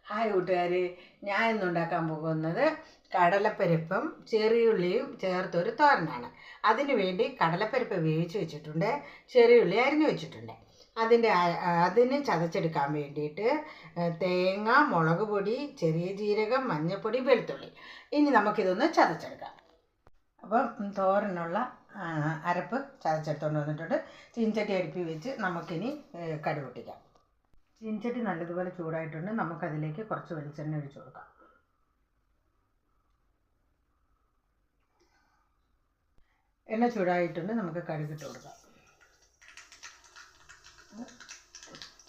Hi കൂട്ടുകാരെ, ഞാൻ ഇന്നുണ്ടാക്കാൻ പോകുന്നത് കടലപ്പരിപ്പും ചെറിയുള്ളിയും ചേർത്തൊരു തോരനാണ്. അതിനു വേണ്ടി കടലപ്പരിപ്പ് വേവിച്ച് വെച്ചിട്ടുണ്ട്, ചെറിയുള്ളി അരിഞ്ഞു വെച്ചിട്ടുണ്ട്. അതിന് ചതച്ചെടുക്കാൻ വേണ്ടിയിട്ട് തേങ്ങ, മുളക് പൊടി, ചെറിയ ജീരകം, മഞ്ഞൾപ്പൊടി, വെളുത്തുള്ളി. ഇനി നമുക്കിതൊന്ന് ചതച്ചെടുക്കാം. അപ്പം തോരനുള്ള അരപ്പ് ചതച്ചെടുത്തുകൊണ്ട് വന്നിട്ടുണ്ട്. ചീൻചട്ടി അടുപ്പി വെച്ച് നമുക്കിനി കടുക് പൊട്ടിക്കാം. ചീൻചട്ടി നല്ലതുപോലെ ചൂടായിട്ടുണ്ട്. നമുക്കതിലേക്ക് കുറച്ച് വെളിച്ചെണ്ണ ഒഴിച്ചു കൊടുക്കാം. എണ്ണ ചൂടായിട്ടുണ്ട്. നമുക്ക് കടുകിട്ട് കൊടുക്കാം.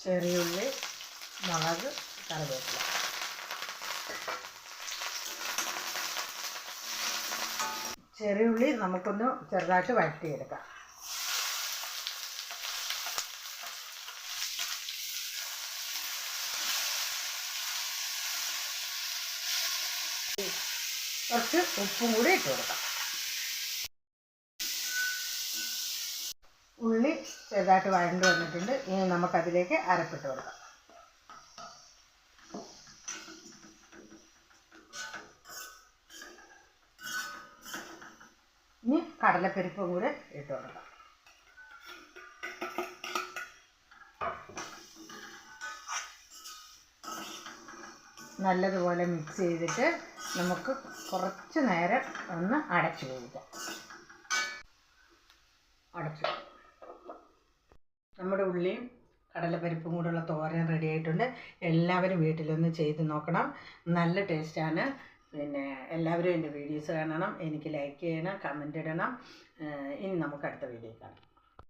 ചെറിയുള്ളി, മുളക്, കറിവേപ്പില. ചെറിയുള്ളി നമുക്കൊന്ന് ചെറുതായിട്ട് വഴറ്റിയെടുക്കാം. കുറച്ച് ഉപ്പും കൂടി ഇട്ട് കൊടുക്കാം. ഉള്ളി ചെറുതായിട്ട് വഴണ്ട് വന്നിട്ടുണ്ട്. ഇനി നമുക്കതിലേക്ക് അരപ്പിട്ട് കൊടുക്കാം. ഇനി കടലപ്പരിപ്പും കൂടെ ഇട്ട് കൊടുക്കാം. നല്ലതുപോലെ മിക്സ് ചെയ്തിട്ട് നമുക്ക് കുറച്ച് നേരം ഒന്ന് അടച്ചു വേവിക്കാം. നമ്മുടെ ഉള്ളിയും കടലപ്പരിപ്പും കൂടെയുള്ള തോരൻ റെഡി ആയിട്ടുണ്ട്. എല്ലാവരും വീട്ടിലൊന്ന് ചെയ്ത് നോക്കണം. നല്ല ടേസ്റ്റാണ്. പിന്നെ എല്ലാവരും എൻ്റെ വീഡിയോസ് കാണണം. എനിക്ക് ലൈക്ക് ചെയ്യണം, കമൻ്റ് ഇടണം. ഇനി നമുക്ക് അടുത്ത വീഡിയോ കാണാം.